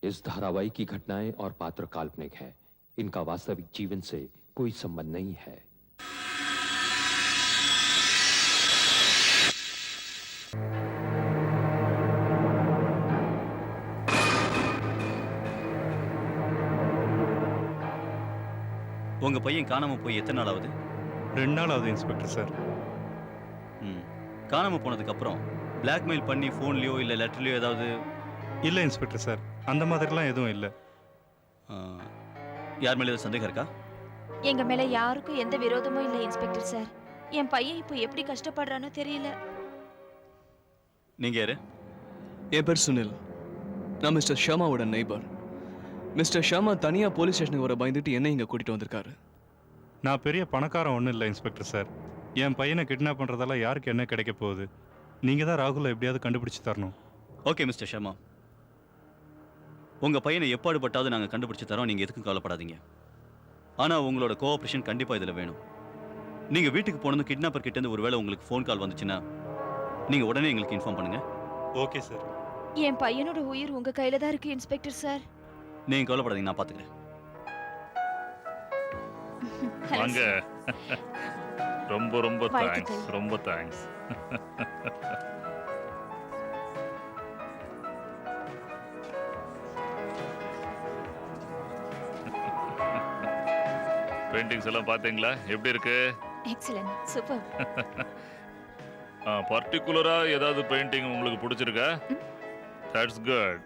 इस धारावाहिक की घटनाएं और पात्र काल्पनिक है। इनका वास्तविक जीवन से कोई संबंध नहीं है। உங்க பையன் காணாம போய் எத்தனை நாள் ஆகுது? 2 நாள் ஆகுது இன்ஸ்பெக்டர் சார். காணாம போனதுக்கு அப்புறம் பிளாக்மெயில் பண்ணி ஃபோன்லயோ இல்ல லெட்டர்லயோ ஏதாவது? இல்லை இன்ஸ்பெக்டர் சார், அந்த மாதிரிலாம் எதுவும் இல்லை. யார் மேல ஏதாவது சந்தேகம் இருக்கா? எங்க மேல யாருக்கும் எந்த விரோதமும் இல்லை இன்ஸ்பெக்டர் சார். என் பையன் இப்போ எப்படி கஷ்டப்படுறானோ தெரியல. நீங்க யாரு? என் பேர் சுனில். நான் மிஸ்டர் ஷர்மாவோட நெய்பர். மிஸ்டர் ஷர்மா தனியா போலீஸ் ஸ்டேஷனுக்கு வர பயந்துட்டு என்ன இங்க கூட்டிட்டு வந்திருக்காரு. நான் பெரிய பணக்காரன் ஒன்றும் இல்லை இன்ஸ்பெக்டர் சார். என் பையனை கிட்னாப் பண்ணுறதால யாருக்கு என்ன கிடைக்க போகுது? நீங்கள் தான் ராகுலை எப்படியாவது கண்டுபிடிச்சு தரணும். ஓகே மிஸ்டர் ஷர்மா, உங்க பையனை எப்பாடுபட்டாவது நாங்கள் கண்டுபிடிச்சு தரோம். நீங்க எதுக்கும் கவலைப்படாதீங்க. ஆனா உங்களோட கோஆபரேஷன் கண்டிப்பா இதுல வேணும். நீங்க வீட்டுக்கு போனது கிட்னாப்பர் கிட்ட இருந்து ஒருவேளை உங்களுக்கு ஃபோன் கால் வந்துச்சுன்னா நீங்க உடனே எங்களுக்கு இன்ஃபார்ம் பண்ணுங்க. Okay sir. என் பையனோட உயிர் உங்க கையில தான் இருக்கு இன்ஸ்பெக்டர் சார். நீங்க கவலைப்படாதீங்க, நான் பாத்துக்கிறேன். வாங்க. ரொம்ப ரொம்ப தேங்க்ஸ், ரொம்ப தேங்க்ஸ். பெயிண்டிங்ஸ் எல்லாம் பாத்தீங்களா? எப்படி இருக்கு? Excellent, super. பர்టిక్యులரா ஏதாவது பெயிண்டிங் உங்களுக்கு பிடிச்சிருக்கா? That's good.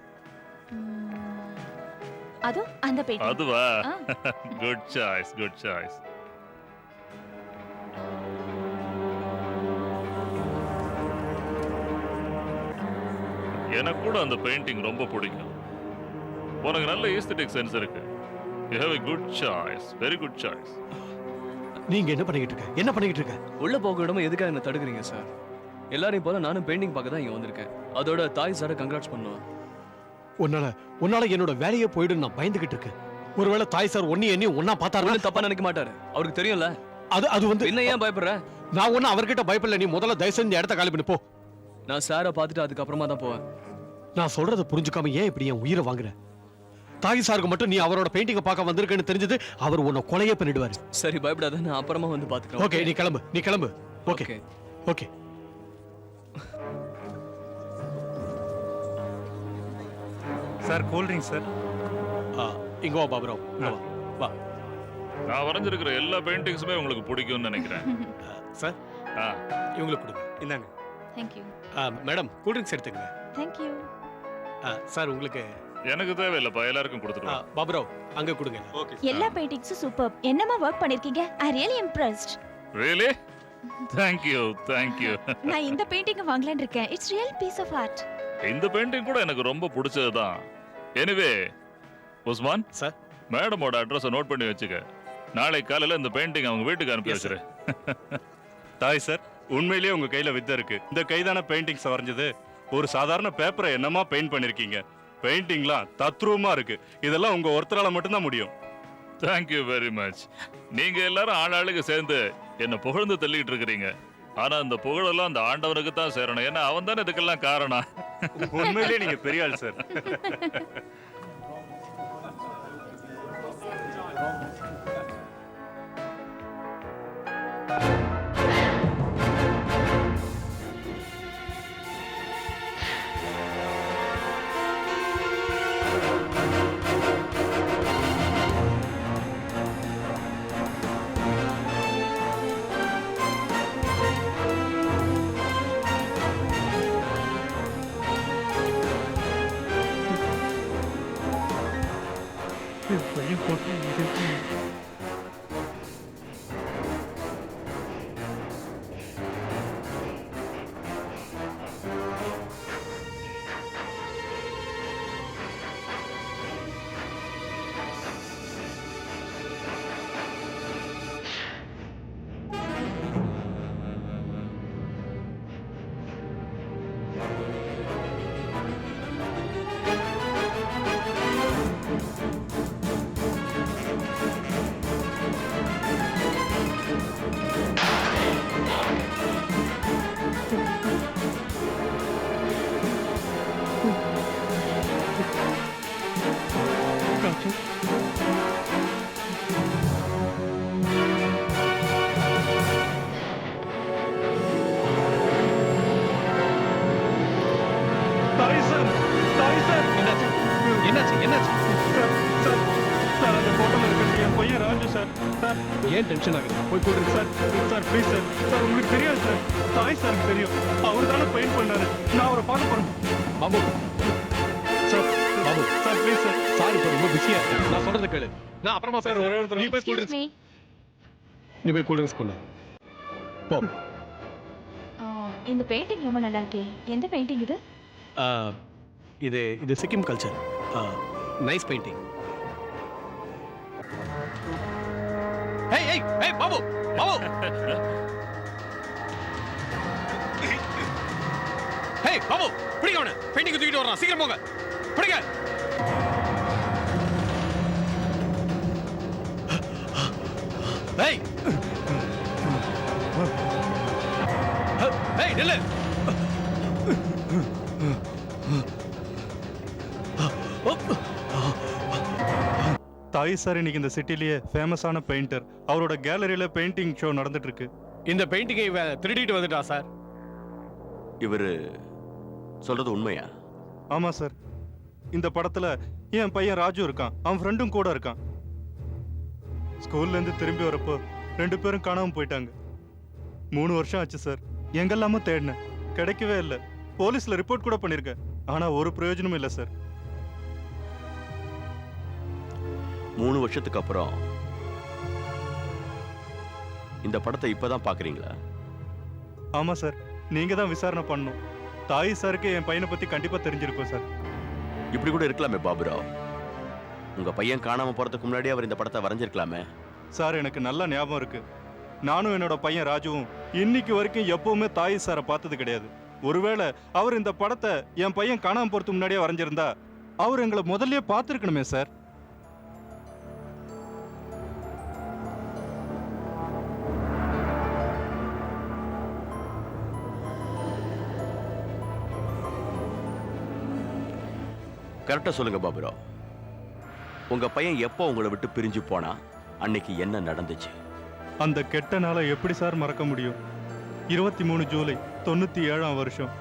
அது அந்த பெயிண்டிங். அதுவா? Good choice, good choice. எனக்கு கூட அந்த பெயிண்டிங் ரொம்ப பிடிக்கும். உனக்கு நல்ல எஸ்தெட்டிக் சென்ஸ் இருக்கு. You have a good choice, very good choice. நீங்க என்ன பண்ணிக்கிட்டு இருக்க? உள்ள போக விடாம எதுக்காக என்ன தடுக்கிறீங்க சார்? எல்லாரையும் போல நானும் பெயிண்டிங் பார்க்க தான் இங்க வந்திருக்கேன். அதோட தாய் சாரை கங்க்ராட்ஸ் பண்ணுவேன். உன்னால என்னோட வேலையே போயிடும் நான் பயந்துகிட்டு இருக்கேன். ஒருவேளை தாய் சார் ஒன்னா பார்த்தாருன்னு தப்பா நினைக்க மாட்டாரு, அவருக்கு தெரியும்ல. அது வந்து என்ன ஏன் பயப்படுற? நான் ஒன்னும் அவர்கிட்ட பயப்படல. நீ முதல்ல தயவு செஞ்சு இடத்த காலி பண்ணி போ. நான் சாரை பார்த்துட்டு அதுக்கப்புறமா தான் போவேன். நான் சொல்றத புரிஞ்சுக்காம ஏன் இப்படி என் உயிரை வாங்குற? தாய் சாருக்கு மட்டும் நீ அவரோட பெயிண்டிங்கை பார்க்க வந்திருக்கேன்னு தெரிஞ்சது அவர் உன்னை கொலையே பண்ணிடுவாரு. சரி பயப்படாத, நான் அப்புறமா வந்து பாத்துக்கிறேன். ஓகே, நீ கிளம்பு. Okay okay. Sir cool drink sir. இங்க வா பாபுராவ், வா. நான் வரைஞ்சிருக்கிற எல்லா பெயிண்டிங்ஸுமே உங்களுக்கு பிடிக்கும்னு நினைக்கிறேன். சார் இவங்களுக்கு கொடுங்க. இந்தாங்க. Thank you. Madam cool drinks எடுத்துக்கங்க. Thank you. சார் உங்களுக்கு. எனக்கு தேவையில்லைப்பா, எல்லாருக்கும் கொடுத்துருவா. பாபுராவ் அங்க கொடுங்க. எல்லா பெயிண்டிங்ஸும் சூப்பர். என்னமா வர்க் பண்ணிருக்கீங்க. I really impressed. Really? Thank you, thank you. நான் இந்த பெயிண்டிங் வாங்கலாம்னு இருக்கேன். It's real piece of art. இந்த பெயிண்டிங் கூட எனக்கு ரொம்ப பிடிச்சதுதான். எனிவே உஸ்மான் சார், மேடமோட அட்ரஸை நோட் பண்ணி வச்சுக்க. நாளை காலையில இந்த பெயிண்டிங் அவங்க வீட்டுக்கு அனுப்பி வச்சிரு. தாய் சார், உண்மையிலேயே உங்க கையில வித்தை இருக்கு. இந்த கைதான பெயிண்டிங்ஸ் வரைஞ்சது. ஒரு சாதாரண பேப்பரை என்னமா பெயிண்ட் பண்ணிருக்கீங்க. பெயிண்டிங்லாம் தத்ரூபமா இருக்கு. இதெல்லாம் உங்க ஒருத்தரால மட்டும்தான் முடியும். Thank you very much. நீங்க எல்லாரும் ஆளாளுக்கு சேர்ந்து என்ன புகழ்ந்து தள்ளிட்டு இருக்கிறீங்க. ஆனா அந்த புகழெல்லாம் அந்த ஆண்டவனுக்கு தான் சேரணும். ஏன்னா அவன் தானே இதுக்கெல்லாம் காரணம். உண்மையிலேயே நீங்க பெரிய ஆள் சார். என்னாச்சு என்னாச்சு என்னாச்சு சார் சார் சார் அந்த போட்டோல இருக்கிறது என் பையன் ராஜு சார். சார் ஏன் டென்ஷன் ஆகுது போய் கூடுங்க sir sir please sir. Sir உங்களுக்கு தெரியாது சார். தாய் சாருக்கு தெரியும். அவர் தானே பெயிண்ட் பண்ணாரு. நான் அவரை பார்க்க போறேன். Babu sir Babu sir please sir. Sorry இப்போ ரொம்ப பிஸியா இருக்கேன் நான் சொல்றத கேளு நான் அப்புறமா சார் ஒரே ஒரு நீ போய் கூல் Excuse me. நீ போய் கூல் ட்ரிங்க்ஸ் கொண்டு போ இந்த பெயிண்டிங் ரொம்ப நல்லா இருக்கே. எந்த பெயிண்டிங் இது? இது இது சிக்கிம் கல்ச்சர் நைஸ் பெயிண்டிங் ஹே ஹே ஹே பாபு பாபு ஹே பாபு பிடிங்க அவனை பெயிண்டிங் தூக்கிட்டு வரான் சீக்கிரம் போங்க பிடிங்க ஹேய் ஹேய் நில்லு தாய் சார் இன்னைக்கு இந்த சிட்டிலேயே ஃபேமஸான பெயிண்டர். அவரோட கேலரியில பெயிண்டிங் ஷோ நடந்துட்டு இருக்கு. இந்த பெயிண்டிங்கை இவன் திருடிட்டு வந்துட்டா சார் இவரு சொல்றது உண்மையா? ஆமா சார். இந்த படத்துல என் பையன் ராஜு இருக்கான். அவன் ஃப்ரெண்டும் கூட இருக்கான். ஸ்கூல்ல இருந்து திரும்பி வரப்போ 2 பேரும் காணாம போயிட்டாங்க. 3 வருஷம் ஆச்சு சார். எங்கெல்லாமோ தேடினேன், கிடைக்கவே இல்லை. போலீஸ்ல ரிப்போர்ட் கூட பண்ணிருக்கேன். ஆனா ஒரு பிரயோஜனமும் இல்லை சார். 3 வருஷத்துக்கு அப்புறம் இந்த படத்தை இப்பதான் பாக்குறீங்களா? ஆமா சார். நீங்க தான் விசாரணை பண்ணணும். தாய் சாருக்கு என் பையனை பத்தி கண்டிப்பா தெரிஞ்சிருக்கும் சார். இப்படி கூட இருக்கலாமே பாபுராவ். உங்க பையன் காணாம போறதுக்கு முன்னாடி அவர் இந்த படத்தை வரைஞ்சிருக்கலாமே. சார் எனக்கு நல்ல ஞாபகம் இருக்கு. நானும் என்னோட பையன் ராஜுவும் இன்னைக்கு வரைக்கும் எப்பவுமே தாய் சாரை பார்த்தது கிடையாது. ஒருவேளை அவர் இந்த படத்தை என் பையன் காணாம போறதுக்கு முன்னாடியே வரைஞ்சிருந்தா அவர் எங்களை முதல்லயே பார்த்துருக்கணுமே சார். கரெக்டா சொல்லுங்க பாபுராவ். உங்க பையன் எப்போ உங்களை விட்டு பிரிஞ்சு போனா அன்னைக்கு என்ன நடந்துச்சு? அந்த கெட்ட நாளை எப்படி சார் மறக்க முடியும்? 23 ஜூலை 97ஆம் வருஷம்.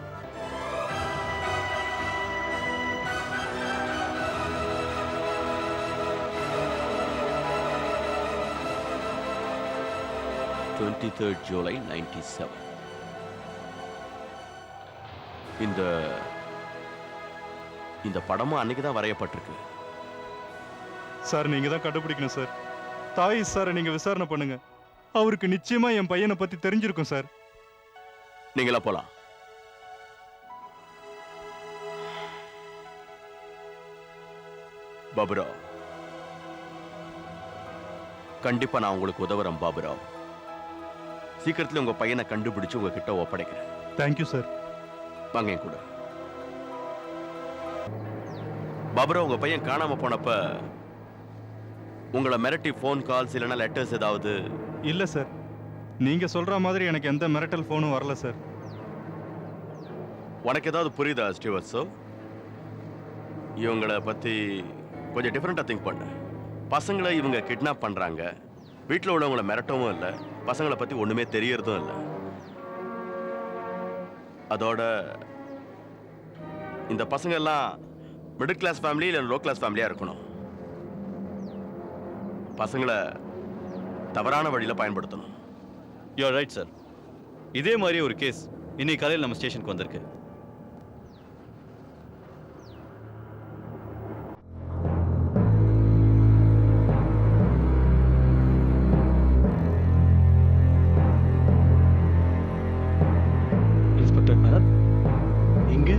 July 97. இந்த படமும் அன்னைக்கு தான் வரையப்பட்டிருக்கு. சார் நீங்க தான் கண்டுபிடிக்கணும் சார். தாய் சாரை நீங்க விசாரணை பண்ணுங்க. அவருக்கு நிச்சயமா என் பையனை பத்தி தெரிஞ்சிருக்கும் சார். நீங்களா போலாம். பாபுராவ், கண்டிப்பா நான் உங்களுக்கு உதவுறேன் பாபுராவ். சீக்கிரத்துல உங்க பையனை கண்டுபிடிச்சு உங்ககிட்ட ஒப்படைக்கிறேன். Thank you sir. வாங்க என் கூட. பாபுராவ், உங்க பையன் காணாம போனப்ப உங்களை மிரட்டி ஃபோன் கால்ஸ் இல்லைன்னா லெட்டர்ஸ் ஏதாவது? இல்ல சார். நீங்க சொல்ற மாதிரி எனக்கு எந்த மிரட்டல் போனும் வரல சார். உனக்கு ஏதாவது புரியுதா ஸ்டீவர்ட்ஸோ? இவங்களை பத்தி கொஞ்சம் டிஃப்ரெண்டா திங்க் பண்ணு. பசங்களை இவங்க கிட்னாப் பண்றாங்க. வீட்டில் உள்ளவங்களை மிரட்டவும் இல்லை. பசங்களை பத்தி ஒண்ணுமே தெரியறதும் இல்லை. அதோட இந்த பசங்க எல்லாம் மிடில் கிளாஸ் ஃபேமிலி இல்லை லோ கிளாஸ் ஃபேமிலியா இருக்கணும். பசங்களை தவறான வழியில பயன்படுத்தணும். You right sir. இதே மாதிரி ஒரு கேஸ் இன்னைக்கு காலையில் நம்ம ஸ்டேஷனுக்கு வந்திருக்கு. இன்ஸ்பெக்டர் பரத் இங்க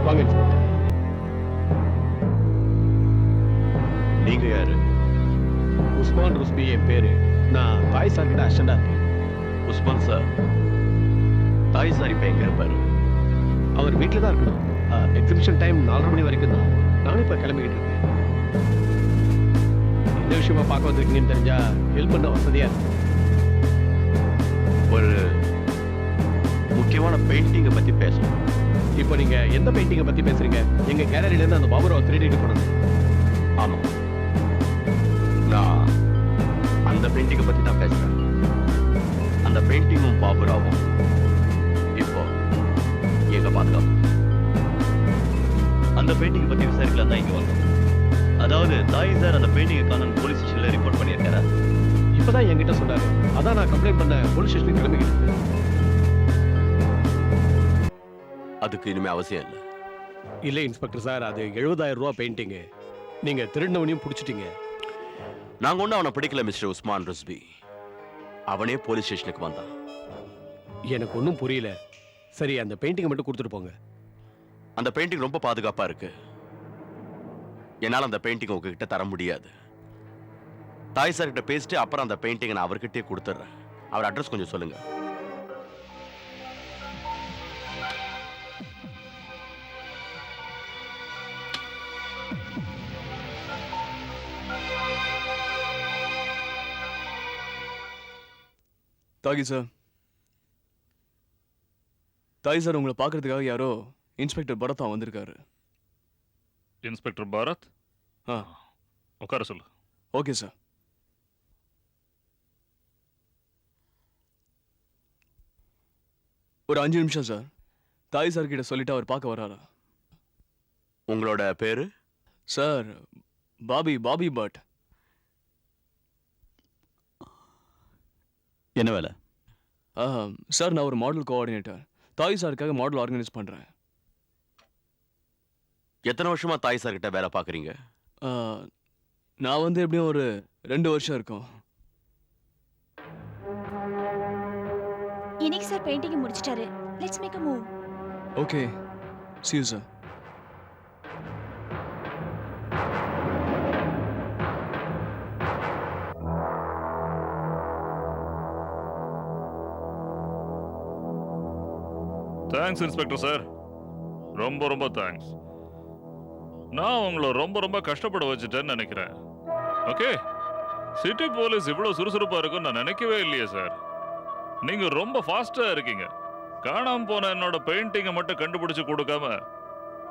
வாங்க இன்ஸ்பெக்டர். நீங்க யாரு? உஸ்மான் ருஸ்பி என் பேரு. நான் தாய் சார் கிட்ட அசிஸ்டண்டா இருக்கேன். உஸ்மான் சார். தாய் சார் இப்ப எங்க இருப்பாரு? அவர் வீட்டில் தான் இருக்கணும். எக்ஸிபிஷன் டைம் 4:30 மணி வரைக்கும் தான். நானும் இப்போ கிளம்பிக்கிட்டு இருக்கேன். எந்த விஷயமா பார்க்க வந்திருக்கீங்கன்னு தெரிஞ்சா ஹெல்ப் பண்ண வசதியா இருக்கும். ஒரு முக்கியமான பெயிண்டிங்கை பத்தி பேசணும். இப்போ நீங்க எந்த பெயிண்டிங்கை பத்தி பேசுறீங்க? எங்க கேலரியில இருந்து அந்த பாபுராவை திருடிட்டு போனது. ஆமா, நான் அந்த பெயிண்டிங்கை பத்தி தான் பேசுறேன். அந்த பெயிண்டிங்கும் பாபுராவும் இப்போ எங்க பார்த்து அந்த பெயிண்டிங் பத்தி விசாரிக்கலாம் தான் இங்க வந்தோம். அதாவது தாய் சார் அந்த பெயிண்டிங்கை காணோம் போலீஸ் ஸ்டேஷன்ல ரிப்போர்ட் பண்ணியிருக்காரா? இப்பதான் என்கிட்ட சொன்னாரு. அதான் நான் கம்ப்ளைண்ட் பண்ண போலீஸ் ஸ்டேஷனுக்கு கிளம்பிக்கிட்டு இருக்கேன். அதுக்கு இனிமே அவசியம் இல்லை. இல்லை இன்ஸ்பெக்டர் சார், அது 70,000 ரூபா பெயிண்டிங்கு. நீங்க திருடினவனையும் பிடிச்சிட்டீங்க. நாங்க ஒன்றும் அவனை பிடிக்கல மிஸ்டர் உஸ்மான் ரிஸ்வி. அவனே போலீஸ் ஸ்டேஷனுக்கு வந்தான். எனக்கு ஒன்றும் புரியல. சரி, அந்த பெயிண்டிங்கை மட்டும் கொடுத்துட்டு போங்க. அந்த பெயிண்டிங் ரொம்ப பாதுகாப்பா இருக்கு. என்னால் அந்த பெயிண்டிங் உங்ககிட்ட தர முடியாது. தாய் சார் கிட்ட பேசிட்டு அப்புறம் அந்த பெயிண்டிங்கை நான் அவர்கிட்டயே கொடுத்துட்றேன். அவர் அட்ரஸ் கொஞ்சம் சொல்லுங்க. தாகி சார், தாய் சார் உங்களை பார்க்கறதுக்காக யாரோ இன்ஸ்பெக்டர் பரத் வந்திருக்காரு. இன்ஸ்பெக்டர் பாரத், ஆ உட்கார சொல்லு. Okay sir. ஒரு 5 நிமிஷம் சார். தாய் சார் கிட்ட சொல்லிட்டு அவர் பார்க்க வராரா? உங்களோட பேரு? Sir, Bobby but. என்ன வேலை? சார், நான் ஒரு மாடல் கோஆர்டினேட்டர். தாய் சாருக்காக மாடல் ஆர்கனைஸ் பண்ணுறேன். எத்தனை வருஷமா தாய் சார் கிட்ட வேலை பார்க்குறீங்க? நான் வந்து எப்படியும் ஒரு 2 வருஷம் இருக்கும். இன்னைக்கு சார் பெயிண்டிங் முடிச்சிட்டாரு. Let's make a move. Okay, see you sir. Thanks inspector sir, ரொம்ப ரொம்ப தேங்க்ஸ். நான் உங்களை ரொம்ப ரொம்ப கஷ்டப்பட வச்சுட்டேன்னு நினைக்கிறேன். ஓகே, சிட்டி போலீஸ் இவ்வளவு சுறுசுறுப்பா இருக்கும்னு நான் நினைக்கவே இல்லையே சார். நீங்க ரொம்ப ஃபாஸ்டா இருக்கீங்க. காணாம போன என்னோட பெயிண்டிங்கை மட்டும் கண்டுபிடிச்சு கொடுக்காம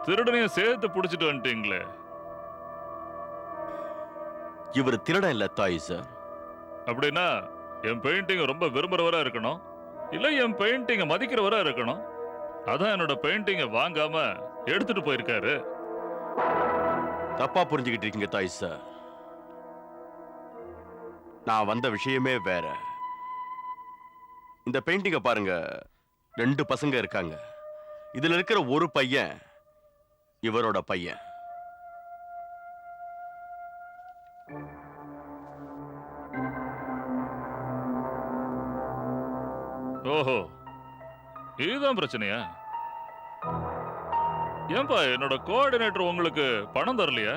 திருடனையும் சேர்த்து பிடிச்சிட்டு வந்துட்டீங்களே. இவர் திருடன் இல்ல தாய் சார். அப்படின்னா என் பெயிண்டிங்கை ரொம்ப விரும்புறவரா இருக்கணும், இல்ல என் பெயிண்டிங்கை மதிக்கிறவரா இருக்கணும். அதான் என்னோட பெயிண்டிங்கை வாங்காம எடுத்துட்டு போயிருக்காரு. தப்பா புரிஞ்சுக்கிட்டு இருக்கீங்க தாய் சார். நான் வந்த விஷயமே வேற. இந்த பெயிண்டிங்கை பாருங்க. 2 பசங்க இருக்காங்க. இதுல இருக்கிற ஒரு பையன் இவரோட பையன். ஓஹோ, இதுதான் பிரச்சனையா? ஏன்பா என்னோட கோஆர்டினேட்டர் உங்களுக்கு பணம் தரலையா?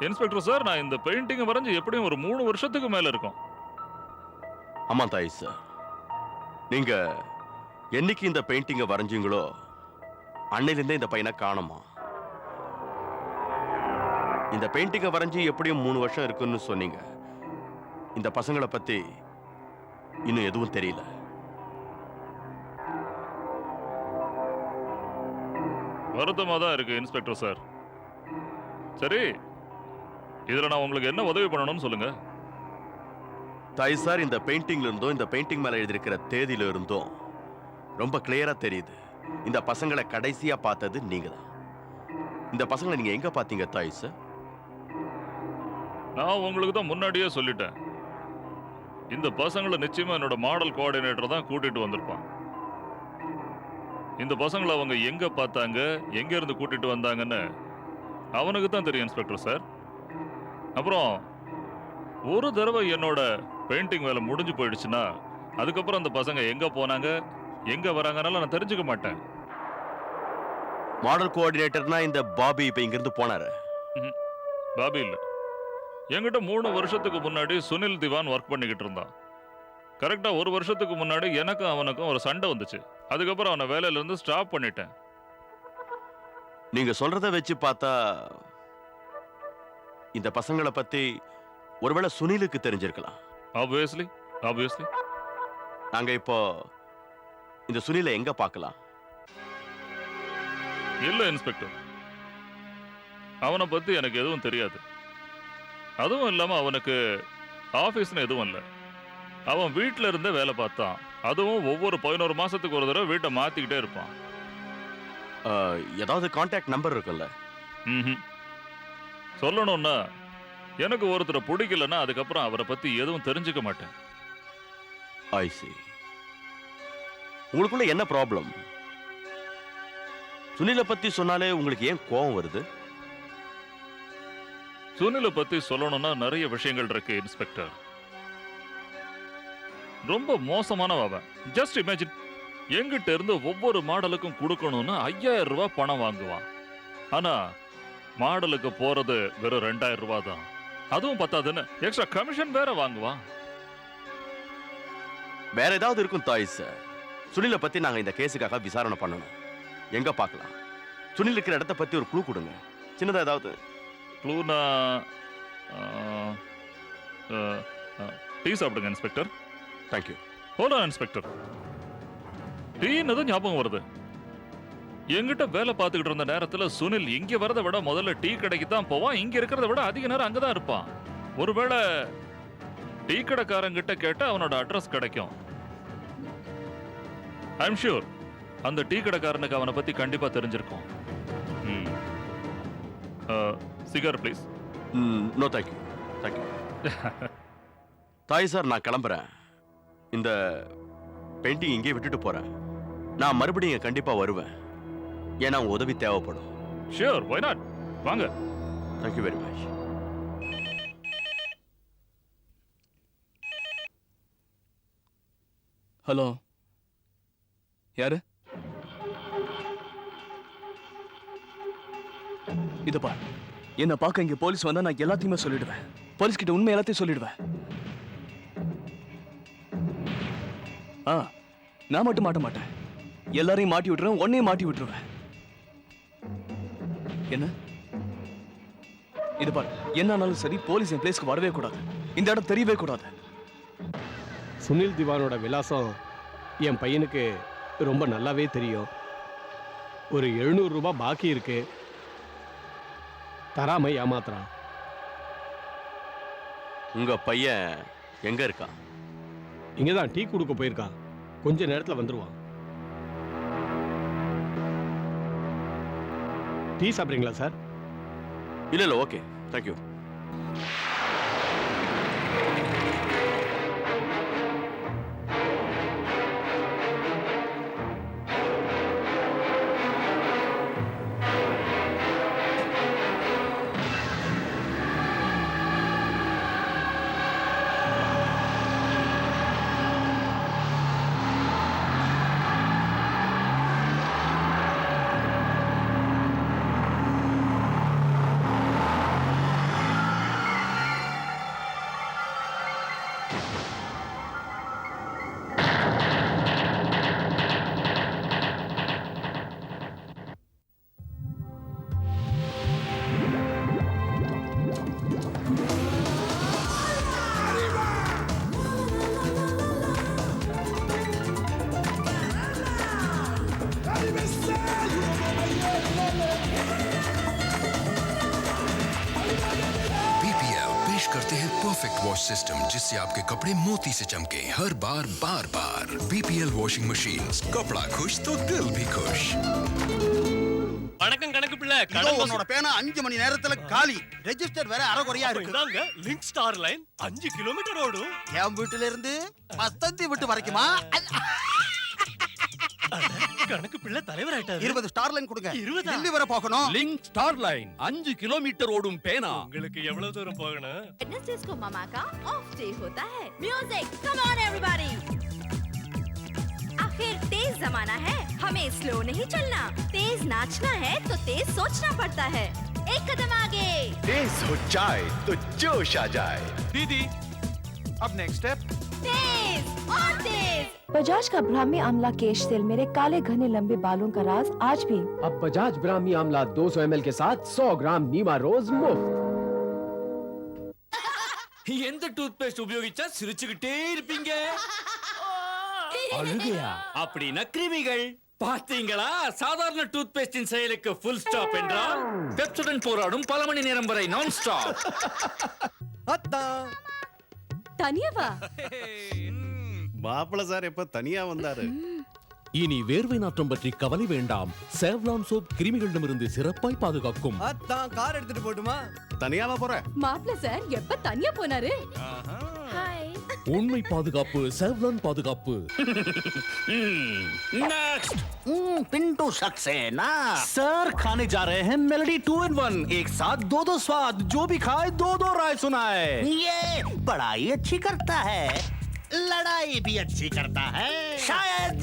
இன்ஸ்பெக்டர் சார், நான் இந்த பெயிண்டிங்கை வரைஞ்சு எப்படியும் ஒரு 3 வருஷத்துக்கு மேல இருக்கும். ஆமா தாய் சார், நீங்க என்னைக்கு இந்த பெயிண்டிங்கை வரைஞ்சீங்களோ அன்னையிலிருந்தே இந்த பையனை காணுமா. இந்த பெயிண்டிங்கை வரைஞ்சி எப்படியும் 3 வருஷம் இருக்குன்னு சொன்னீங்க. இந்த பசங்களை பத்தி இன்னும் எதுவும் தெரியல. வருத்தமா தான் இருக்கு இன்ஸ்பெக்டர் சார். சரி, இதுல நான் உங்களுக்கு என்ன உதவி பண்ணணும்னு சொல்லுங்க. தாய் சார், இந்த பெயிண்டிங்ல இருந்தும் இந்த பெயிண்டிங் மேல எழுதியிருக்கிற தேதியில இருந்தும் ரொம்ப கிளியரா தெரியுது இந்த பசங்களை கடைசியா பார்த்தது நீங்க தான். இந்த பசங்களை நீங்க எங்க பாத்தீங்க தாய் சார்? நான் உங்களுக்கு தான் முன்னாடியே சொல்லிட்டேன். இந்த பசங்களை நிச்சயமா என்னோட மாடல் கோஆர்டினேட்டர் தான் கூட்டிட்டு வந்திருப்பான். இந்த பசங்களை அவங்க எங்க பார்த்தாங்க, எங்க இருந்து கூட்டிட்டு வந்தாங்கன்னு அவனுக்கு தான் தெரியும் இன்ஸ்பெக்டர் சார். அப்புறம் ஒரு தடவை என்னோட பெயிண்டிங் வேலை முடிஞ்சு போயிடுச்சுன்னா அதுக்கப்புறம் அந்த பசங்க எங்க போனாங்க, எங்க வராங்கனால நான் தெரிஞ்சுக்க மாட்டேன். மாடல் கோஆர்டினேட்டர்னா இந்த பாபி இப்ப இங்க இருந்து போனாரு. பாபி இல்ல, என்கிட்ட 3 வருஷத்துக்கு முன்னாடி சுனில் திவான் ஒர்க் பண்ணிக்கிட்டு இருந்தான். கரெக்டா 1 வருஷத்துக்கு முன்னாடி எனக்கும் அவனுக்கும் ஒரு சண்டை வந்துச்சு. அதுக்கப்புறம் அவனை வேலையில இருந்து ஸ்டாப் பண்ணிட்டேன். நீங்க சொல்றத வச்சு பார்த்தா இந்த பசங்களை பத்தி ஒருவேளை சுனிலுக்கு தெரிஞ்சிருக்கலாம். ஆப்வியஸ்லி. நாங்க இப்போ இந்த சுனிலை எங்க பார்க்கலாம்? இல்ல இன்ஸ்பெக்டர், அவனை பத்தி எனக்கு எதுவும் தெரியாது. அதுவும் இல்லாம அவனுக்கு ஆபீஸ்னு எதுவும் இல்லை. அவன் வீட்டில இருந்தே வேலை பார்த்தான். அதுவும் ஒவ்வொரு 11 மாசத்துக்கு ஒரு தடவை வீட்டை மாத்திக்கிட்டே இருப்பான். ஏதாவது கான்டாக்ட் நம்பர் இருக்குல்ல? ம்ஹும். சொல்லணும்னா எனக்கு ஒருத்தரை பிடிக்கலன்னா அதுக்கப்புறம் அவரை பத்தி எதுவும் தெரிஞ்சுக்க மாட்டேன். ஐ see. உங்களுக்குள்ள என்ன ப்ராப்ளம்? சுனிலை பத்தி சொன்னாலே உங்களுக்கு ஏன் கோபம் வருது? சுனிலை பத்தி சொல்லணும்னா நிறைய விஷயங்கள் இருக்கு இன்ஸ்பெக்டர். ரொம்ப மோசமானவன். ஜஸ்ட் இமேஜின், எங்கிட்ட இருந்து ஒவ்வொரு மாடலுக்கும் கொடுக்கணும்னு 5000 ரூபாய் பணம் வாங்குவான். ஆனா மாடலுக்கு போறது வெறும் 2000 ரூபாய் தான். அதுவும் பத்தாதுன்னு எக்ஸ்ட்ரா கமிஷன் வேற வாங்குவான். வேற ஏதாவது இருக்கும் தாய் சார். சுனிலை பத்தி நாங்க இந்த கேஸுக்காக விசாரணை பண்ணணும். எங்க பார்க்கலாம்? சுனில் இருக்கிற இடத்த பத்தி ஒரு க்ளூ கொடுங்க, சின்னதா ஏதாவது. க்ளூனா டீ சாப்பிடுங்க இன்ஸ்பெக்டர். தேங்க்யூ. ஹோலா இன்ஸ்பெக்டர், டீன்னு ஞாபகம் வருது. எங்கிட்ட வேலை பார்த்துக்கிட்டு இருந்த நேரத்துல சுனில் இங்க வரதை விட முதல்ல டீ கடைக்கு தான் போவான். இங்க இருக்கிறத விட அதிக நேரம் அங்கதான் இருப்பான். ஒருவேளை டீ கடைக்காரங்கிட்ட கேட்டா அவனோட அட்ரஸ் கிடைக்கும். ஐம் ஷூர் அந்த டீ கடைக்காரனுக்கு அவனை பத்தி கண்டிப்பா தெரிஞ்சிருக்கும். Cigar please. No thank you. Thank you. தாய் சார், நான் கிளம்புறேன். இந்த பெயிண்டிங் இங்கே விட்டுட்டு போறேன். நான் மறுபடியும் இங்க கண்டிப்பா வருவேன். ஏன்னா உங்க உதவி தேவைப்படும். Sure, why not? வாங்க. Thank you very much. ஹலோ, யாரு? இத பார், என்ன பார்க்க இங்க போலீஸ் வந்தா நான் எல்லாத்தையுமே சொல்லிடுவேன். போலீஸ் கிட்ட உண்மை எல்லாத்தையும் சொல்லிடுவேன். நான் மட்டும் மாட்ட மாட்டேன். எல்லாரையும் மாட்டி விட்டுருவேன், உன்னையும் மாட்டி விட்டுருவேன். என்ன? இது பார், என்னானாலும் சரி போலீஸ் என் பிளேஸ்க்கு வரவே கூடாது. இந்த இடம் தெரியவே கூடாது. சுனில் திவானோட விலாசம் என் பையனுக்கு ரொம்ப நல்லாவே தெரியும். ஒரு 700 ரூபாய் பாக்கி இருக்கு, தராம ஏமாத்துறான். உங்க பையன் எங்க இருக்கான்? இங்கதான் டீ கொடுக்க போயிருக்கான். கொஞ்ச நேரத்துல வந்துருவான். டீ சாப்பிட்றீங்களா சார்? இல்ல இல்ல, ஓகே, தேங்க்யூ. करते हैं परफेक्ट वॉश सिस्टम, जिससे आपके कपड़े मोती से चमके हर बार बार बार। बीपीएल वॉशिंग मशीन्स, कपड़ा खुश तो दिल भी खुश। வணக்கம் கணக்கு பிள்ளை. உன்னோட பேனா 5 மணி நேரத்துல காலி. ரெஜிஸ்டர் வேற அரைகுறையா இருக்கு. இதாங்க லிங்க் ஸ்டார் லைன் 5 கிலோமீட்டர் ஓடும். என் வீட்டுல இருந்து மஸ்தந்தி விட்டு வரைக்குமா? கணக்கு பிள்ளை தலைவர் ஆயிட்டாரு. 20 ஸ்டார் லைன் கொடுங்க. 20 டெல்லி வர போகணும். லிங்க் ஸ்டார் லைன் 5 கிலோமீட்டர் ஓடும் பேனா. உங்களுக்கு எவ்வளவு தூரம் போகணும்? वेडनेसडेज को मामा का ऑफ डे होता है। Music, come on everybody. आखिर तेज जमाना है, हमें स्लो नहीं चलना। तेज नाचना है तो तेज सोचना पड़ता है। एक कदम आगे। तेज हो जाए तो जोश आ जाए। दीदी, अब नेक्स्ट स्टेप। तेज और तेज। बजाज का ब्राह्मी आंवला केश तेल मेरे काले घने लंबे बालों का राज आज भी। अब बजाज ब्राह्मी आंवला 200 ml के साथ 100 ग्राम नीमा रोज मुफ्त। எந்த டூத் பேஸ்ட் உபயோகிச்சா சிரிச்சுக்கிட்டே இருப்பீங்க? அழுகையா? அப்படின்னா கிருமிகள். பாத்தீங்களா, சாதாரண டூத் பேஸ்டின் செயலுக்கு ஃபுல் ஸ்டாப் என்றால் பெப்சோடென்ட் போராடும் பல மணி நேரம் வரை நான் ஸ்டாப். அத்தா தனியாவா? மாப்பிள்ள சார் எப்ப தனியா வந்தாரு? இனி வேர்வை நாற்றம் பற்றி கவலை வேண்டாம். சேவ்லான் சோப் கிருமிகளிடமிருந்து சிறப்பாய் பாதுகாக்கும். அதான் கார் எடுத்துட்டு போட்டுமா? தனியாவா போற? மாப்ள சார் எப்ப தனியா போனாரு? ஹாய். உண்மை பாதுகாப்பு, சேவ்லான் பாதுகாப்பு. नेक्स्ट पिंटू सक्सेना सर खाने जा रहे हैं मेलोडी 2 in 1 एक साथ दो स्वाद जो भी खाए दो राय सुनाए। ये पढ़ाई अच्छी करता है, लड़ाई भी अच्छी करता है, शायद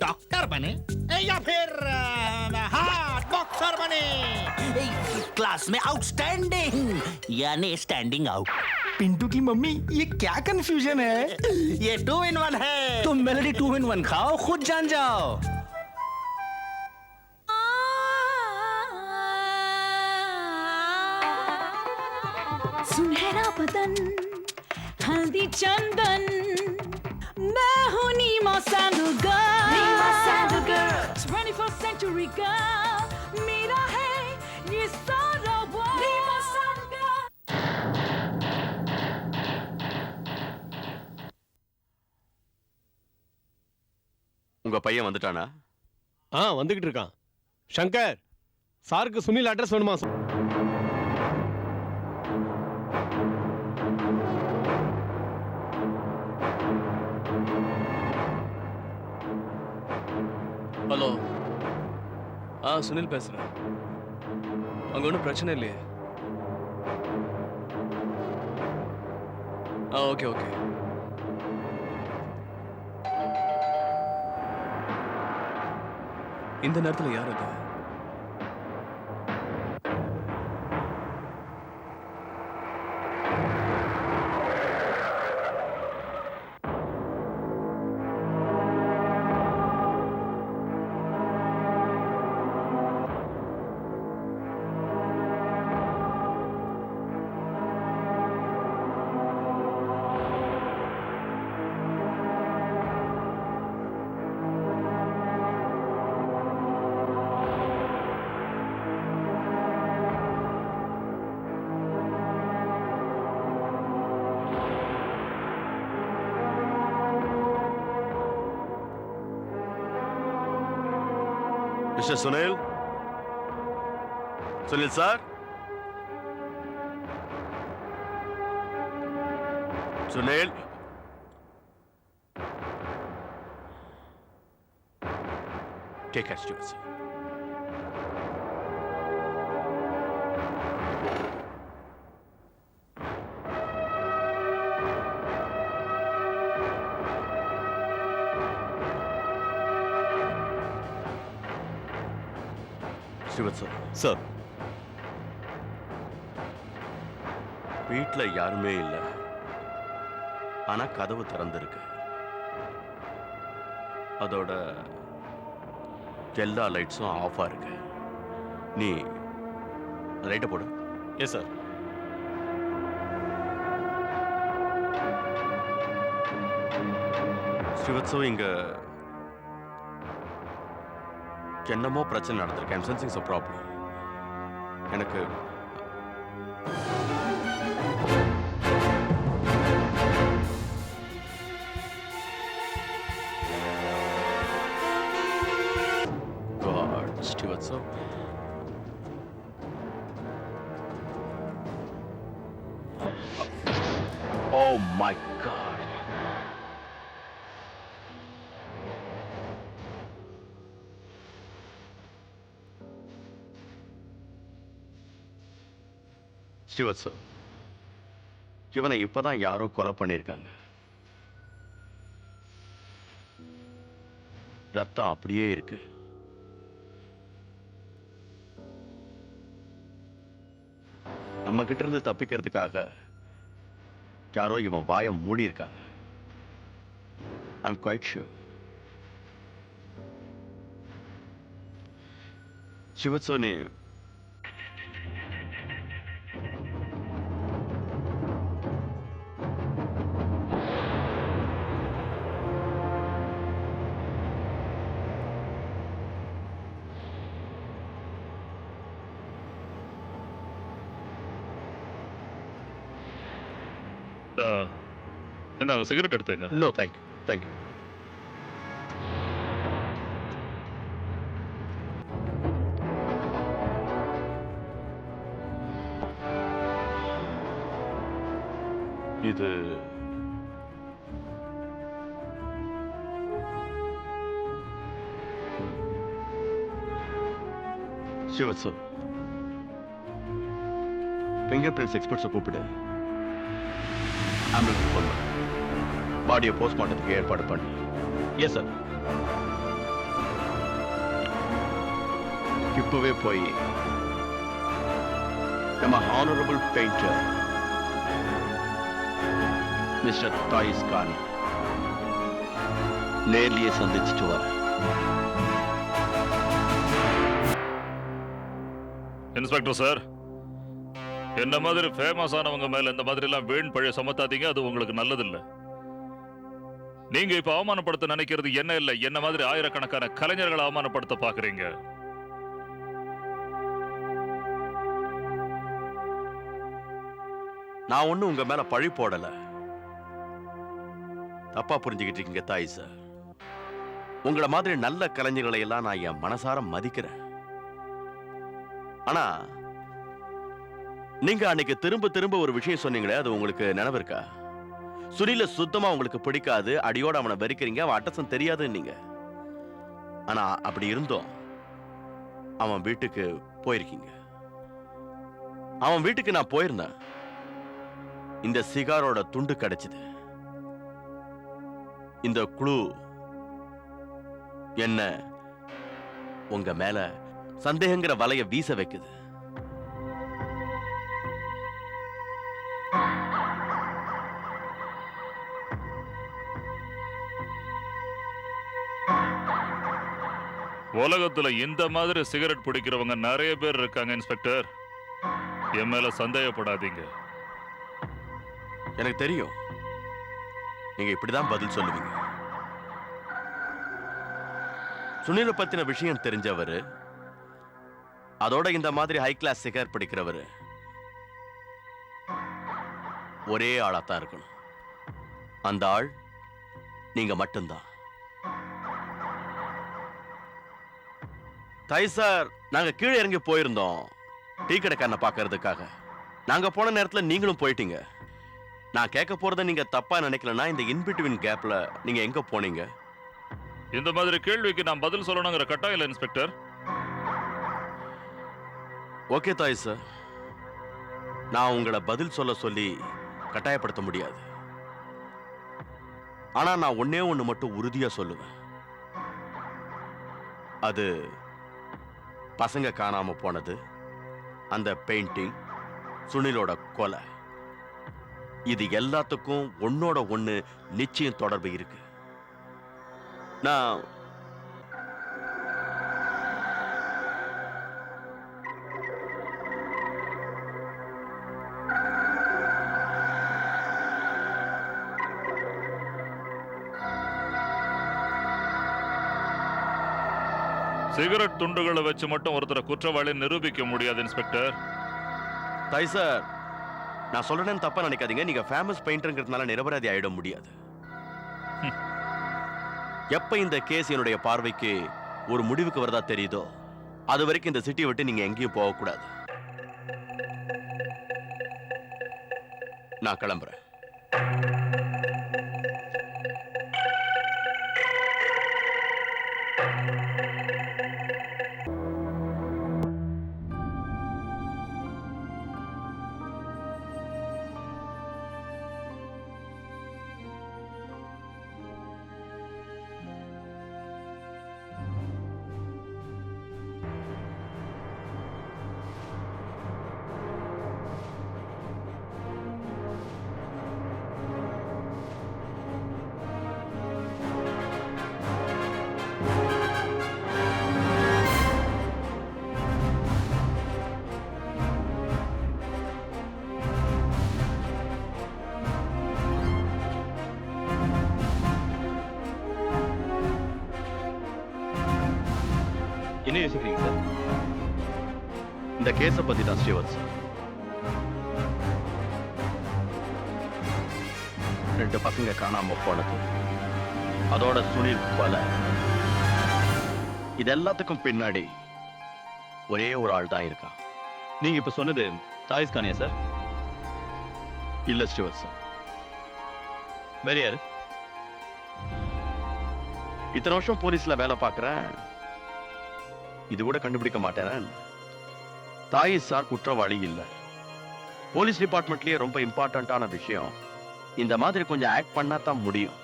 डॉक्टर बने या फिर हाँ बॉक्सर बने। क्लास में आउटस्टैंडिंग यानी स्टैंडिंग आउट। पिंटू की मम्मी ये क्या कंफ्यूजन है? ये 2 in 1 है। तुम मेलोडी 2 in 1 खाओ, खुद जान जाओ। सुनहरा बदन हल्दी चंदन मैं हूँ Nima sandal girl 21st century girl मेरा है ये सारा world नीमा सैंडल गर्ल। உங்க பையன் வந்துட்டானா? வந்துகிட்டு இருக்கான். சங்கர், சாருக்கு சுனில் அட்ரஸ் வேணுமா? ஹலோ, சுனில் பேசுறேன். அங்க ஒன்றும் பிரச்சனை இல்லையே? Okay okay. இந்த நேரத்துல யார் அது? Mister Sunil, Sunil sir, Sunil, take care Stuart sir. Sir, வீட்ல யாருமே இல்ல, ஆனா கதவு திறந்திருக்கு. அதோட எல்லா லைட்ஸும் ஆஃபா இருக்கு. நீ லைட்டை போடு. Yes sir. ஸ்ரீவத்சவ, இங்க என்னமோ பிரச்சனை நடந்திருக்கு. I'm sensing some problem. எனக்கு God, Srivastava. Oh my God. Srivastava, இவனை இப்பதான் யாரோ கொலை பண்ணியிருக்காங்க. ரத்தம் அப்படியே இருக்கு. நம்ம கிட்ட இருந்து தப்பிக்கிறதுக்காக யாரோ இவன் வாயை மூடி இருக்காங்க. I'm quite sure. ஸ்ரீவத்சவ, நீ என்ன சிகரெட் எடுத்துங்க. No thank you. இது சிவசு. ஃபிங்கர் பிரிண்ட்ஸ் எக்ஸ்பர்ட்ஸை கூப்பிடு. ஆம்புலன்ஸ் ஃபோன் பண்ணு. பாடியை போஸ்ட்மார்ட்டத்துக்கு ஏற்பாடு பண்ணு. Yes sir. இப்பவே போய் நம்ம ஹானரபிள் பெயிண்டர் மிஸ்டர் தாயிஸ் கான் நேர்லயே சந்திச்சுட்டு வர. இன்ஸ்பெக்டர் சார், என்ன மாதிரி ஃபேமஸ் ஆனவங்க மேல இந்த மாதிரி எல்லாம் வீண் பழைய சமத்தாதீங்க. அது உங்களுக்கு நல்லதில்லை. நீங்க இப்ப அவமானப்படுத்த நினைக்கிறது என்ன இல்ல, என்ன மாதிரி ஆயிரக்கணக்கான கலைஞர்களை அவமானப்படுத்த பாக்குறீங்க. நான் ஒண்ணும் உங்க மேல பழி போடல. தப்பா புரிஞ்சுக்கிட்டு இருக்கீங்க தாய் சார். உங்களை மாதிரி நல்ல கலைஞர்களை எல்லாம் நான் என் மனசார மதிக்கிறேன். ஆனா நீங்க அன்னைக்கு திரும்ப திரும்ப ஒரு விஷயம் சொன்னீங்களே, அது உங்களுக்கு நினைவு இருக்கா? சுனில சுத்தமா உங்களுக்கு பிடிக்காது, அடியோட அவனை வெறுக்கிறீங்க, அவன் அட்டசம் தெரியாதுன்னீங்க. ஆனா அப்படி இருந்தோம் அவன் வீட்டுக்கு போயிருக்கீங்க. அவன் வீட்டுக்கு நான் போயிருந்தேன். இந்த சிகாரோட துண்டு கிடைச்சது. இந்த குளூ என்ன உங்க மேல சந்தேகங்கிற வலைய வீச வைக்குது. உலகத்துல இந்த மாதிரி சிகரெட் பிடிக்கிறவங்க நிறைய பேர் இருக்காங்க இன்ஸ்பெக்டர். என் மேல சந்தேகப்படாதீங்க. எனக்கு தெரியும் நீங்க இப்படிதான் பதில் சொல்லுவீங்க. சுனில பத்தின விஷயம் தெரிஞ்சவரு, அதோட இந்த மாதிரி ஹை கிளாஸ் சிகரெட் பிடிக்கிறவரு ஒரே ஆளாத்தான் இருக்கணும். அந்த ஆள் நீங்க மட்டும்தான். தாய் சார், நாங்க கீழே இறங்கி போயிருந்தோம் டீ கடைக்காரனை பார்க்கறதுக்காக. நாங்க போன நேரத்துல நீங்களும் போயிட்டீங்க. நான் கேட்க போறத நீங்க தப்பா நினைக்கலன்னா, இந்த இன்பிட்வீன் கேப்ல நீங்க எங்க போனீங்க? இந்த மாதிரி கேள்விக்கு நான் பதில் சொல்லணுங்கிற கட்டாயம் இல்லை இன்ஸ்பெக்டர். ஓகே தாய் சார், நான் உங்களை பதில் சொல்ல சொல்லி கட்டாயப்படுத்த முடியாது. ஆனா நான் ஒன்னே ஒண்ணு மட்டும் உறுதியா சொல்லுவேன். அது பசங்க காணாம போனது, அந்த பெயிண்டிங், சுனிலோட கொலை, இது எல்லாத்துக்கும் ஒன்னோட ஒண்ணு நிச்சயம் தொடர்பு இருக்கு. நான் சிகரெட் துண்டுகளை வச்சு மட்டும் ஒருத்தரை குற்றவாளி நிரூபிக்க முடியாது இன்ஸ்பெக்டர். தாய் சார், நான் சொல்றேன்னு தப்பா நினைக்காதீங்க. நீங்க ஃபேமஸ் பெயிண்டர்ங்கிறதுனால நிரபராதி ஆயிட முடியாது. எப்ப இந்த கேஸ் என்னுடைய பார்வைக்கு ஒரு முடிவுக்கு வரதா தெரியுதோ, அது வரைக்கும் இந்த சிட்டியை விட்டு நீங்க எங்கேயும் போக கூடாது. நான் கிளம்புறேன். என்ன யோசிக்கிறீங்க சார்? இந்த கேஸை பத்தி தான் ஸ்ரீவத்ஸ். 2 பசங்க காணாம போனது, அதோட சுனில் கொலை, இது எல்லாத்துக்கும் பின்னாடி ஒரே ஒரு ஆள் தான் இருக்கான். நீங்க இப்ப சொன்னது தாயிஸ் கானியா சார்? இல்ல ஸ்ரீவத்ஸ், வேற யாரு? இத்தனை வருஷம் போலீஸ்ல வேலை பார்க்கறேன், இது கூட கண்டுபிடிக்க மாட்டேன். தாய் சார் குற்றவாளி இல்ல. போலீஸ் டிபார்ட்மெண்ட்லயே ரொம்ப இம்பார்ட்டன்டான விஷயம், இந்த மாதிரி கொஞ்சம் ஆக்ட் பண்ணா தான் முடியும்.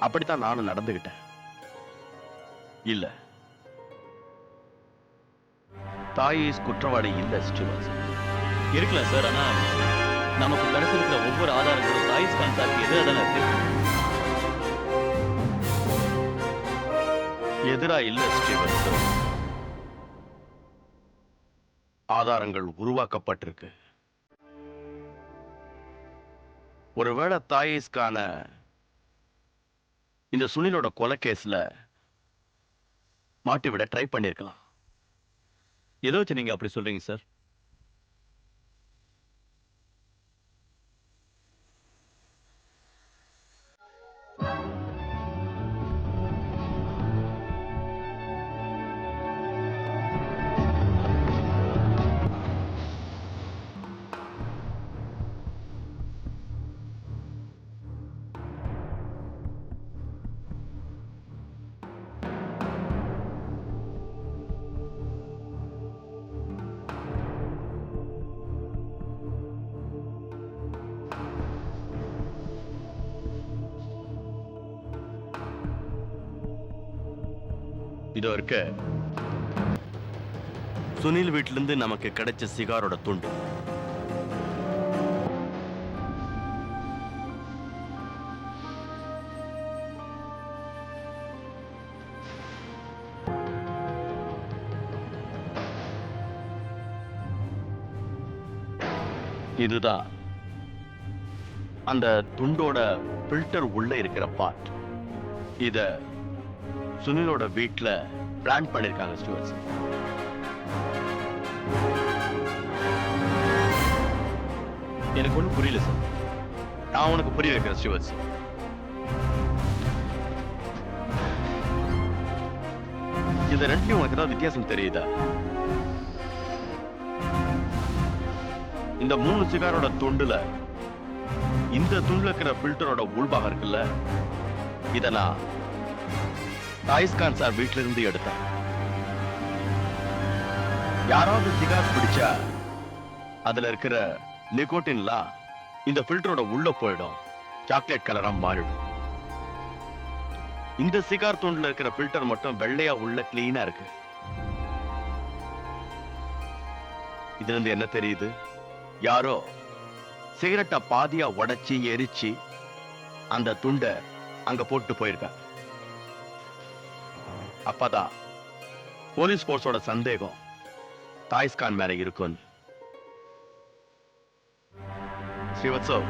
அப்படித்தான் நானும் நடந்துகிட்டேன். இல்ல, தாய் குற்றவாளி இல்ல ஸ்டீவன்ஸ். இருக்கலாம் சார், ஆனா நமக்கு கிடைச்சிருக்கிற ஒவ்வொரு ஆதாரங்களும் தாயிஸ் கான் சாருக்கு எதிராக தானே இருக்கு. எதிரா இல்ல ஸ்டீவன்ஸ், ஆதாரங்கள் உருவாக்கப்பட்டிருக்கு. ஒருவேளை தாயிஸ்கான இந்த சுனிலோட கொலை கேஸ்ல மாட்டி விட ட்ரை பண்ணிருக்கலாம். எதை வச்சு நீங்க அப்படி சொல்றீங்க சார்? இதோ இருக்க சுனில் வீட்டிலிருந்து நமக்கு கிடைச்ச சிகாரோட துண்டு. இதுதான் அந்த துண்டோட ஃபில்டர் உள்ள இருக்கிற பார்ட். இத சுனிலோட வீட்ல பிளான் பண்ணிருக்காங்க ஸ்டூவர்ட்ஸ். எனக்கு ஒன்றும் புரியல சார். நான் உனக்கு புரிய வைக்கிறேன் ஸ்டூவர்ட்ஸ். இது ரெண்டுலயும் உனக்கு ஏதாவது வித்தியாசம் தெரியுதா? இந்த 3 சிகாரோட துண்டுல இந்த துண்டுல இருக்கிற ஃபில்டரோட உள்பாகம் இருக்குல்ல, இத நான் தாயிஸ்கான் சார் வீட்டில இருந்து எடுத்தேன். யாராவது சிகார் பிடிச்சா அதுல இருக்கிற நிக்கோட்டின்லாம் இந்த ஃபில்டரோட உள்ள போயிடும், சாக்லேட் கலரா மாறிடும். இந்த சிகார் துண்டுல இருக்கிற ஃபில்டர் மட்டும் வெள்ளையா உள்ள கிளீனா இருக்கு. இதுல இருந்து என்ன தெரியுது? யாரோ சிகரெட்டை பாதியா உடைச்சி எரிச்சு அந்த துண்டை அங்க போட்டு போயிருக்காங்க. அப்பதான் போலீஸ் போர்ஸோட சந்தேகம் தாயிஸ்கான் மேல இருக்கும். ஸ்ரீவத்சவ்,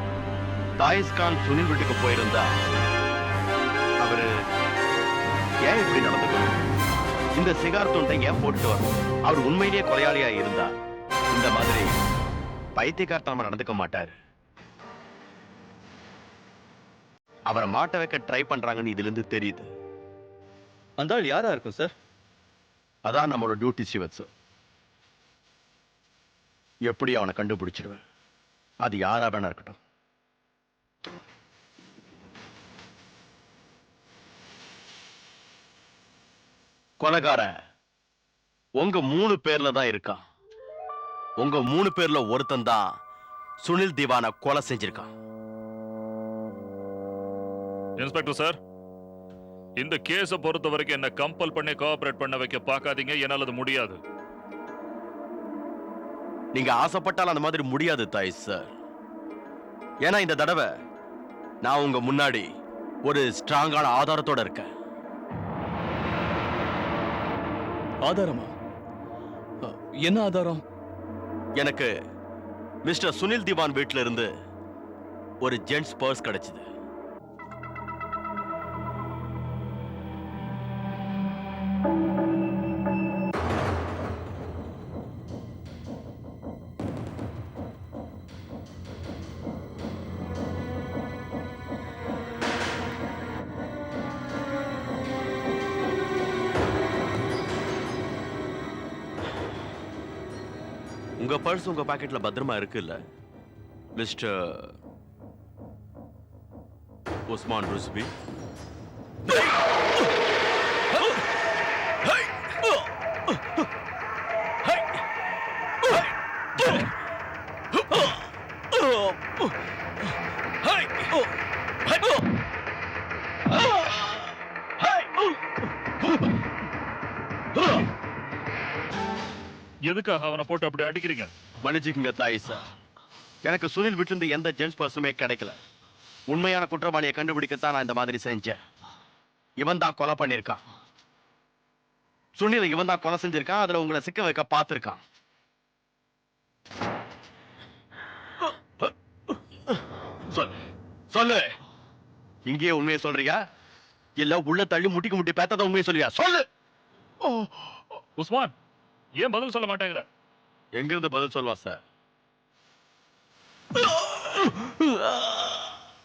தாயிஸ்கான் சுனில் வீட்டுக்கு போயிருந்தா அவரு ஏன் இப்படி நடந்துக்கணும்? இந்த சிகார் துண்டை ஏன் போட்டுட்டு வரணும்? அவர் உண்மையிலேயே கொலையாளியா இருந்தா இந்த மாதிரி பைத்தியக்காரத்தனமா நடந்துக்க மாட்டாரு. அவரை மாட்ட வைக்க ட்ரை பண்றாங்கன்னு இதுல இருந்து தெரியுது. அந்த ஆள் யாரா இருக்கும் சார்? அதான் நம்மளோட டியூட்டி ஸ்ரீவத்சு. எப்படி அவனை கண்டுபிடிச்சிடுவேன். அது யாரா வேணா இருக்கட்டும். கொலைகார உங்க 3 பேர்ல தான் இருக்கான். உங்க 3 பேர்ல ஒருத்தன் தான் சுனில் திவானை கொலை செஞ்சிருக்கான். இன்ஸ்பெக்டர் சார், இந்த கேஸை பொறுத்த வரைக்கும் என்ன கம்பல் பண்ணி கோஆபரேட் பண்ண வைக்க பார்க்காதீங்க. என்னால் அது முடியாது. நீங்க ஆசைப்பட்டால் அந்த மாதிரி முடியாது தாய் சார். ஏன்னா இந்த தடவை நான் உங்க முன்னாடி ஒரு ஸ்ட்ராங்கான ஆதாரத்தோட இருக்கேன். ஆதாரமா? என்ன ஆதாரம்? எனக்கு மிஸ்டர் சுனில் திவான் வீட்டில இருந்து ஒரு ஜென்ட்ஸ் பர்ஸ் கிடைச்சது. உங்க பர்ஸ் உங்க பாக்கெட்ல பத்திரமா இருக்குல்ல மிஸ்டர் உஸ்மான் ருஸ்பி எதுக்காக அவனை போட்டு அப்படி அடிக்கிறீங்க? மன்னிச்சுக்குங்க தாய் சார், எனக்கு சுனில் வீட்டிலிருந்து எந்த ஜென்ஸ் பர்ஸுமே கிடைக்கல. உண்மையான குற்றவாளியை கண்டுபிடிக்கத்தான் நான் இந்த மாதிரி செஞ்சேன். இவன் தான் கொலை பண்ணியிருக்கான். சுனில் இவன் தான் கொலை செஞ்சிருக்கான். அதுல உங்களை சிக்க வைக்க பார்த்திருக்கான். சொல்லு, இங்கேயே உண்மையை சொல்றியா இல்ல உள்ள தள்ளி முட்டிக்கு முட்டி பேத்தத உண்மையை சொல்றியா? சொல்லு. உஸ்மான், ஏன் பதில் சொல்ல மாட்டேங்கிற? எங்க இருந்து பதில் சொல்வா சார்?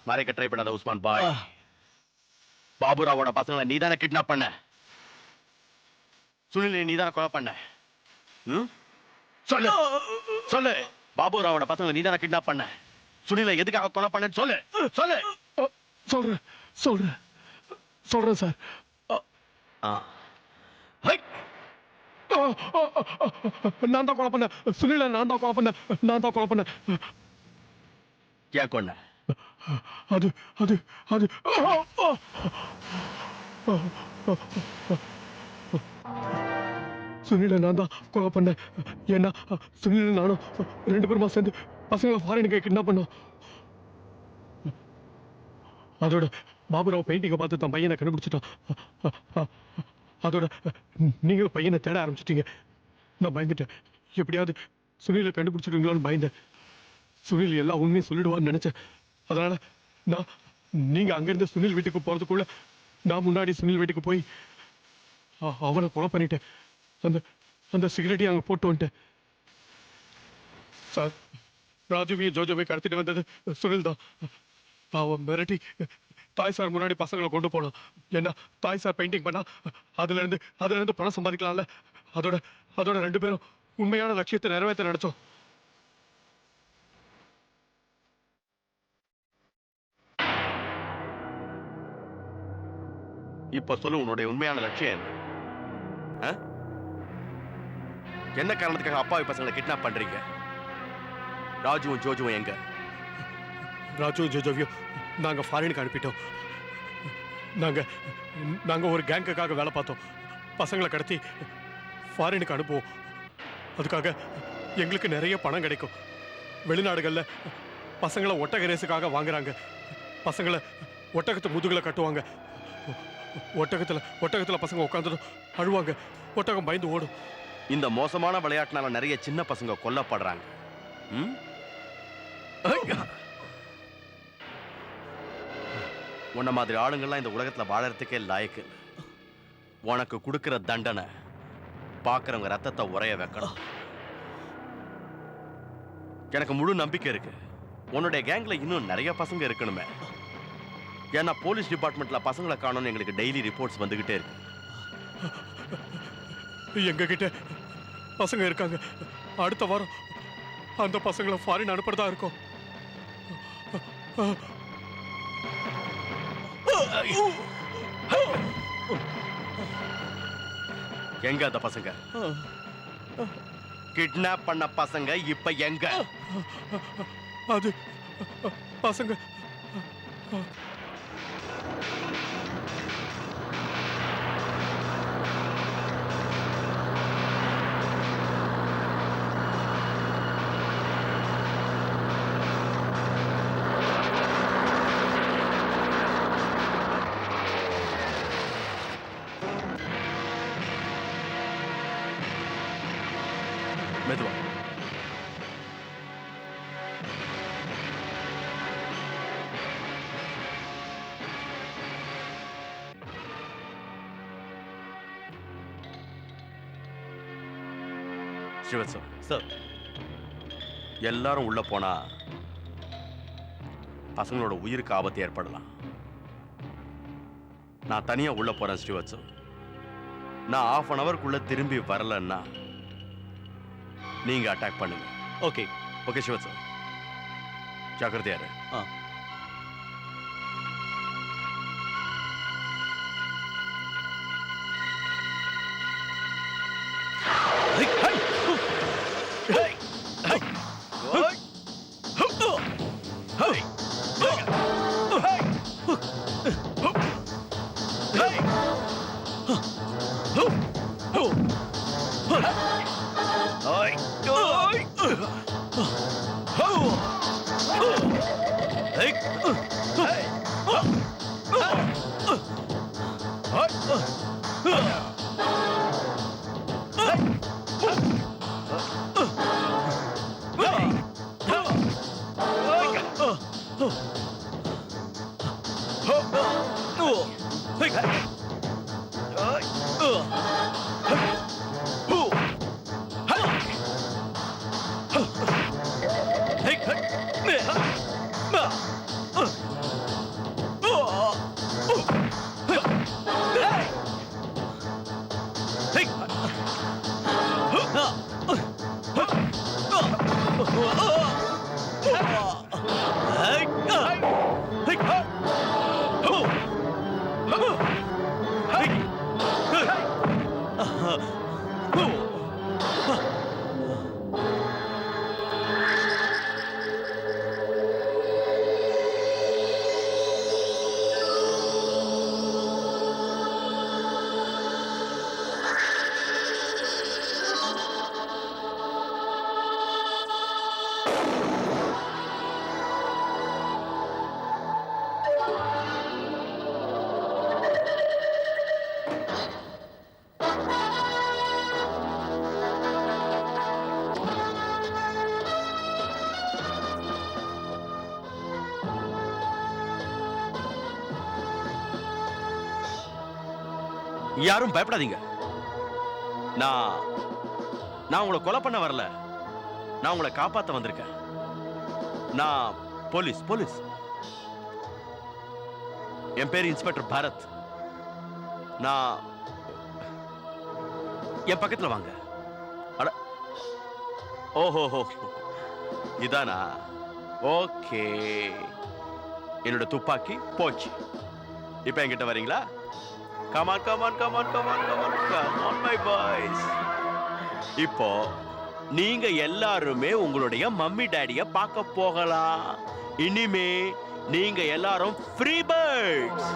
மறைக்க ட்ரை பண்ணாத உஸ்மான் பாய். பாபுராவோட பசங்களை நீதானே கிட்னாப் பண்ண. சுனிலை நீதானே கொலை பண்ண. சொல்லு சொல்லு, பாபுராவோட பசங்களை நீதானே கிட்னாப் பண்ண. சுனிலை எதுக்காக கொலை பண்ணன்னு சொல்லு சொல்லு. சொல்றேன் சொல்றேன் சொல்றேன் சார். நான் தான் கொலை பண்ண. சுனில நான் தான் கொலை பண்ண. நான் தான் கொலை பண்ண. ஏன் கொன்ன? அது அது அது சுனில நான் தான் கொலை பண்ணேன். ஏன்னா சுனில நானும் 2 பேருமா சேர்ந்து பசங்களை ஃபாரினுக்கு கிட்னாப் பண்ணோம். அதோட பாபுராவ் பெயிண்டிங்கை பார்த்து தன் பையனை கண்டுபிடிச்சிட்டான். அதோட நீங்களும் பையனை தேட ஆரம்பிச்சிட்டீங்க. நான் பயந்துட்டேன். எப்படியாவது சுனிலை கண்டுபிடிச்சிடுங்களோன்னு பயந்தேன். சுனில் எல்லா உண்மையும் சொல்லிடுவான்னு நினைச்சேன். அதனால நான் நீங்க அங்கிருந்து சுனில் வீட்டுக்கு போறதுக்குள்ள நான் முன்னாடி சுனில் வீட்டுக்கு போய் அவனை கொலை பண்ணிட்டேன். அந்த அந்த சிகரெட்டையும் அங்கே போட்டு வந்துட்டேன். சார், ராஜுவையும் ஜோஜோவையும் கடத்திட்டு வந்தது சுனில் தான். அவன் மிரட்டி தாய் சார் முன்னாடி பசங்களை கொண்டு போனான். ஏன்னா தாய் சார் பெயிண்டிங் பண்ணா அதுல இருந்து பணம் சம்பாதிக்கலாம்ல. அதோட 2 பேரும் உண்மையான லட்சியத்தை நிறைவேற்ற நினைச்சோம். இப்ப சொல்லு, உன்னுடைய உண்மையான லட்சியம் என்ன? என்ன காரணத்துக்காக அப்பாவி பசங்களை கிட்னாப் பண்றீங்க? ராஜுவும் ஜோஜுவும் எங்க? ராஜு ஜோஜோவையும் நாங்க ஃபாரினுக்கு அனுப்பிட்டோம். நாங்க ஒரு கேங்குக்காக வேலை பார்த்தோம். பசங்களை கடத்தி ஃபாரினுக்கு அனுப்புவோம். அதுக்காக எங்களுக்கு நிறைய பணம் கிடைக்கும். வெளிநாடுகள்ல பசங்களை ஒட்டக ரேஸுக்காக வாங்குறாங்க. பசங்களை ஒட்டகத்தை முதுகுல கட்டுவாங்க. ஒட்டகத்துல பசங்க உட்காந்துடும், அழுவாங்க. ஒட்டகம் பயந்து ஓடும். இந்த மோசமான விளையாட்டுனால நிறைய சின்ன பசங்க கொல்லப்படுறாங்க. உன்ன மாதிரி ஆளுங்கள்லாம் இந்த உலகத்துல வாழறதுக்கே லாயக்கு. உனக்கு கொடுக்கிற தண்டனை பார்க்கறவங்க ரத்தத்தை உறைய வைக்கணும். எனக்கு முழு நம்பிக்கை இருக்கு. உன்னுடைய கேங்ல இன்னும் நிறைய பசங்க இருக்கணுமே. ஏன்னா போலீஸ் டிபார்ட்மெண்ட்ல பசங்களை காணோம்னு எங்களுக்கு டெய்லி ரிப்போர்ட்ஸ் வந்துகிட்டே இருக்கு. எங்க கிட்ட பசங்க இருக்காங்க. அடுத்த வாரம் அந்த பசங்களை ஃபாரின் அனுப்புறதா இருக்கும். எங்க அந்த பசங்க? கிட்னாப் பண்ண பசங்க இப்ப எங்க? அது பசங்க மெதுவா. ஸ்ரீவத்சம் சார், எல்லாரும் உள்ள போனா பசங்களோட உயிருக்கு ஆபத்து ஏற்படலாம். நான் தனியா உள்ள போறேன் ஸ்ரீவத்சம். நான் 1/2 ஹவருக்குள்ள திரும்பி வரலன்னா நீங்க அட்டாக் பண்ணுங்க. ஓகே ஓகே ஸ்ரீவத்சம், ஜாக்கிரதையா இரு. யாரும் பயப்படாதீங்க. நான் உங்களை கொலை பண்ண வரல. நான் உங்களை காப்பாத்த வந்திருக்கேன். நான் போலீஸ். என் பேர் இன்ஸ்பெக்டர் பாரத். நான் என் பக்கத்துல வாங்க. அட ஓஹோ இதானா? ஓகே. என்னோட துப்பாக்கி போச்சு. இப்ப என்கிட்ட வரீங்களா? Come on my boys. இப்போ நீங்க எல்லாருமே உங்களுடைய மம்மி டாடிய பார்க்க போகலாம். இனிமே நீங்க எல்லாரும் ஃப்ரீ பேர்ட்ஸ்.